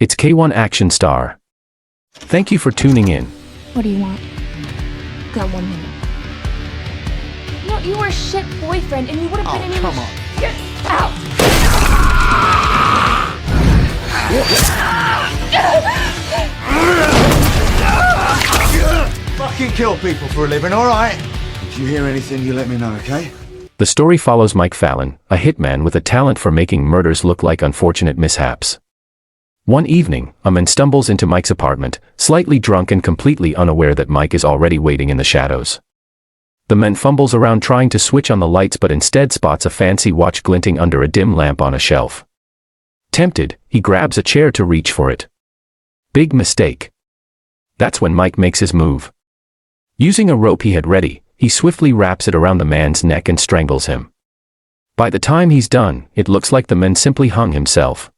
It's Kaywon Action Star. Thank you for tuning in. What do you want? Got 1 minute. No, you were a shit boyfriend and you would have been in come on. Get out! Fucking kill people for a living, alright? If you hear anything, you let me know, okay? The story follows Mike Fallon, a hitman with a talent for making murders look like unfortunate mishaps. One evening, a man stumbles into Mike's apartment, slightly drunk and completely unaware that Mike is already waiting in the shadows. The man fumbles around trying to switch on the lights but instead spots a fancy watch glinting under a dim lamp on a shelf. Tempted, he grabs a chair to reach for it. Big mistake. That's when Mike makes his move. Using a rope he had ready, he swiftly wraps it around the man's neck and strangles him. By the time he's done, it looks like the man simply hung himself.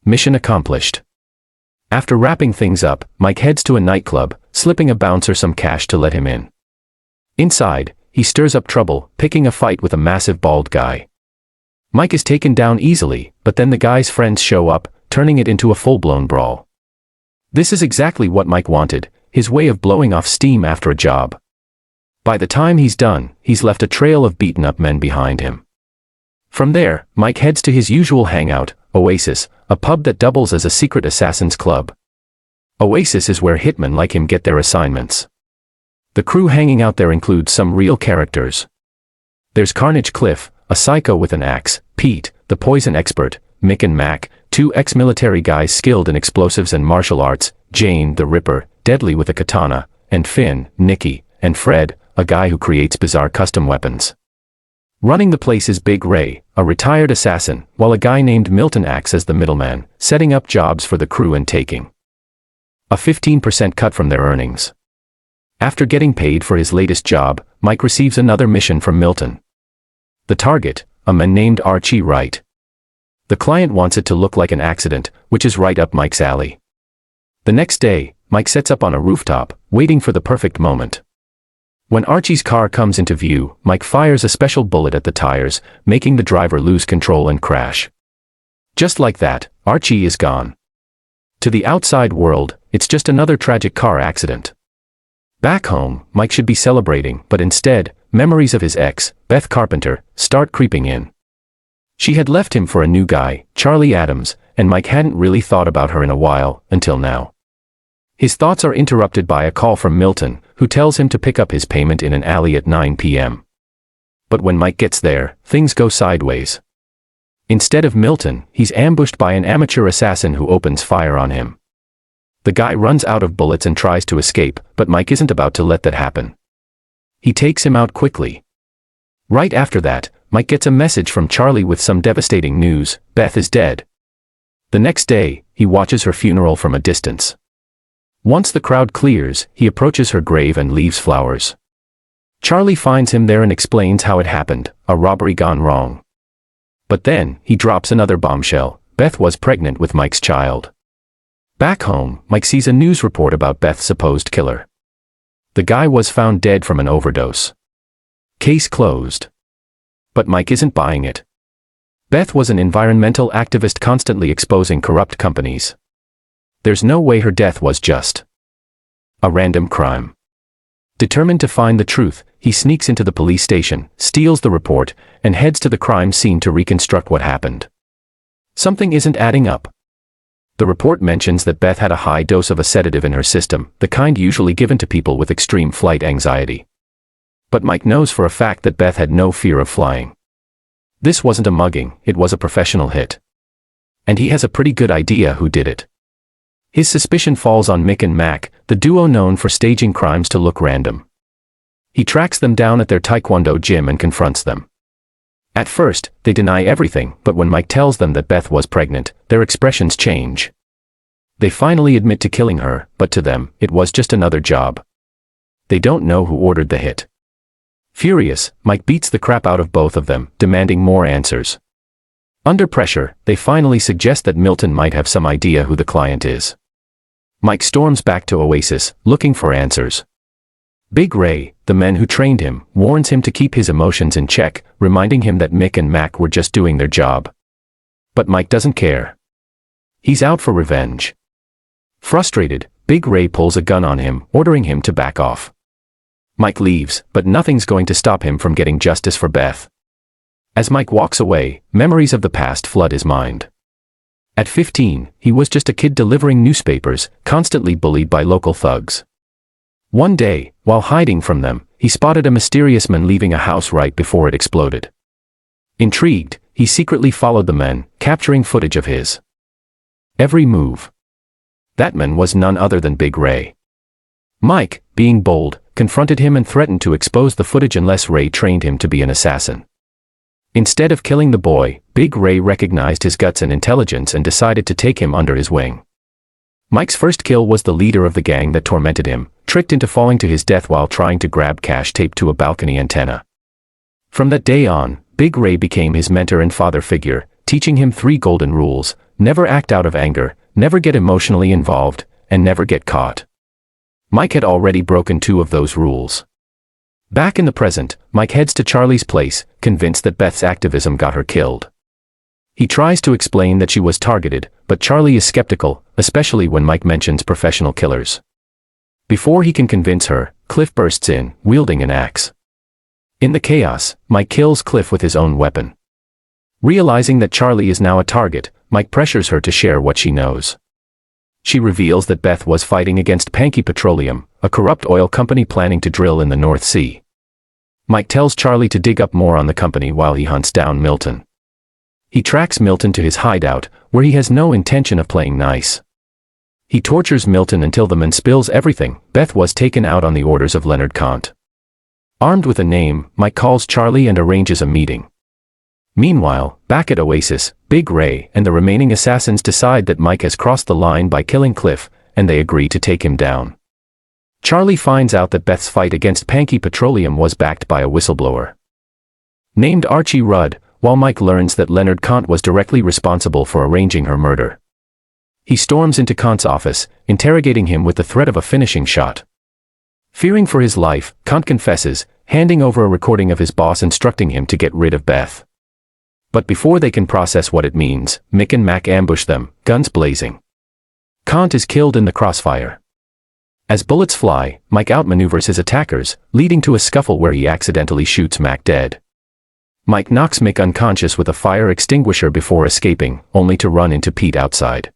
Mission accomplished. After wrapping things up, Mike heads to a nightclub, slipping a bouncer some cash to let him in. Inside, he stirs up trouble, picking a fight with a massive bald guy. Mike is taken down easily, but then the guy's friends show up, turning it into a full-blown brawl. This is exactly what Mike wanted, his way of blowing off steam after a job. By the time he's done, he's left a trail of beaten-up men behind him. From there, Mike heads to his usual hangout, Oasis, a pub that doubles as a secret assassin's club. Oasis is where hitmen like him get their assignments. The crew hanging out there includes some real characters. There's Carnage Cliff, a psycho with an axe, Pete, the poison expert, Mick and Mac, 2 ex-military guys skilled in explosives and martial arts, Jane, the Ripper, deadly with a katana, and Finn, Nicky, and Fred, a guy who creates bizarre custom weapons. Running the place is Big Ray, a retired assassin, while a guy named Milton acts as the middleman, setting up jobs for the crew and taking a 15% cut from their earnings. After getting paid for his latest job, Mike receives another mission from Milton. The target, a man named Archie Wright. The client wants it to look like an accident, which is right up Mike's alley. The next day, Mike sets up on a rooftop, waiting for the perfect moment. When Archie's car comes into view, Mike fires a special bullet at the tires, making the driver lose control and crash. Just like that, Archie is gone. To the outside world, it's just another tragic car accident. Back home, Mike should be celebrating, but instead, memories of his ex, Beth Carpenter, start creeping in. She had left him for a new guy, Charlie Adams, and Mike hadn't really thought about her in a while, until now. His thoughts are interrupted by a call from Milton, who tells him to pick up his payment in an alley at 9 p.m. But when Mike gets there, things go sideways. Instead of Milton, he's ambushed by an amateur assassin who opens fire on him. The guy runs out of bullets and tries to escape, but Mike isn't about to let that happen. He takes him out quickly. Right after that, Mike gets a message from Charlie with some devastating news: Beth is dead. The next day, he watches her funeral from a distance. Once the crowd clears, he approaches her grave and leaves flowers. Charlie finds him there and explains how it happened, a robbery gone wrong. But then, he drops another bombshell: Beth was pregnant with Mike's child. Back home, Mike sees a news report about Beth's supposed killer. The guy was found dead from an overdose. Case closed. But Mike isn't buying it. Beth was an environmental activist constantly exposing corrupt companies. There's no way her death was just a random crime. Determined to find the truth, he sneaks into the police station, steals the report, and heads to the crime scene to reconstruct what happened. Something isn't adding up. The report mentions that Beth had a high dose of a sedative in her system, the kind usually given to people with extreme flight anxiety. But Mike knows for a fact that Beth had no fear of flying. This wasn't a mugging, it was a professional hit. And he has a pretty good idea who did it. His suspicion falls on Mick and Mac, the duo known for staging crimes to look random. He tracks them down at their taekwondo gym and confronts them. At first, they deny everything, but when Mike tells them that Beth was pregnant, their expressions change. They finally admit to killing her, but to them, it was just another job. They don't know who ordered the hit. Furious, Mike beats the crap out of both of them, demanding more answers. Under pressure, they finally suggest that Milton might have some idea who the client is. Mike storms back to Oasis, looking for answers. Big Ray, the man who trained him, warns him to keep his emotions in check, reminding him that Mick and Mac were just doing their job. But Mike doesn't care. He's out for revenge. Frustrated, Big Ray pulls a gun on him, ordering him to back off. Mike leaves, but nothing's going to stop him from getting justice for Beth. As Mike walks away, memories of the past flood his mind. At 15, he was just a kid delivering newspapers, constantly bullied by local thugs. One day, while hiding from them, he spotted a mysterious man leaving a house right before it exploded. Intrigued, he secretly followed the men, capturing footage of his every move. That man was none other than Big Ray. Mike, being bold, confronted him and threatened to expose the footage unless Ray trained him to be an assassin. Instead of killing the boy, Big Ray recognized his guts and intelligence and decided to take him under his wing. Mike's first kill was the leader of the gang that tormented him, tricked into falling to his death while trying to grab cash taped to a balcony antenna. From that day on, Big Ray became his mentor and father figure, teaching him 3 golden rules: never act out of anger, never get emotionally involved, and never get caught. Mike had already broken 2 of those rules. Back in the present, Mike heads to Charlie's place, convinced that Beth's activism got her killed. He tries to explain that she was targeted, but Charlie is skeptical, especially when Mike mentions professional killers. Before he can convince her, Cliff bursts in, wielding an axe. In the chaos, Mike kills Cliff with his own weapon. Realizing that Charlie is now a target, Mike pressures her to share what she knows. She reveals that Beth was fighting against Panky Petroleum, a corrupt oil company planning to drill in the North Sea. Mike tells Charlie to dig up more on the company while he hunts down Milton. He tracks Milton to his hideout, where he has no intention of playing nice. He tortures Milton until the man spills everything. Beth was taken out on the orders of Leonard Kant. Armed with a name, Mike calls Charlie and arranges a meeting. Meanwhile, back at Oasis, Big Ray and the remaining assassins decide that Mike has crossed the line by killing Cliff, and they agree to take him down. Charlie finds out that Beth's fight against Panky Petroleum was backed by a whistleblower named Archie Rudd, while Mike learns that Leonard Kant was directly responsible for arranging her murder. He storms into Kant's office, interrogating him with the threat of a finishing shot. Fearing for his life, Kant confesses, handing over a recording of his boss instructing him to get rid of Beth. But before they can process what it means, Mick and Mac ambush them, guns blazing. Kant is killed in the crossfire. As bullets fly, Mike outmaneuvers his attackers, leading to a scuffle where he accidentally shoots Mac dead. Mike knocks Mick unconscious with a fire extinguisher before escaping, only to run into Pete outside.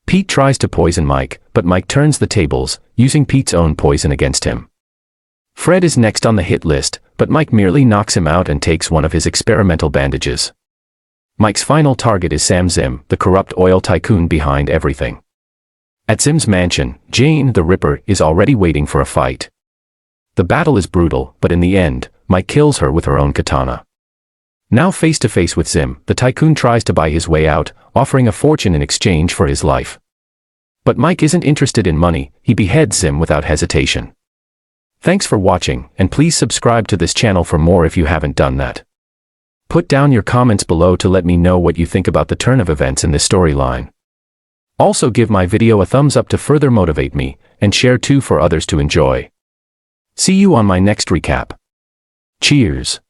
Pete tries to poison Mike, but Mike turns the tables, using Pete's own poison against him. Fred is next on the hit list, but Mike merely knocks him out and takes one of his experimental bandages. Mike's final target is Sam Zim, the corrupt oil tycoon behind everything. At Zim's mansion, Jane, the Ripper, is already waiting for a fight. The battle is brutal, but in the end, Mike kills her with her own katana. Now face to face with Zim, the tycoon tries to buy his way out, offering a fortune in exchange for his life. But Mike isn't interested in money, he beheads Zim without hesitation. Thanks for watching, and please subscribe to this channel for more if you haven't done that. Put down your comments below to let me know what you think about the turn of events in this storyline. Also give my video a thumbs up to further motivate me, and share too for others to enjoy. See you on my next recap. Cheers.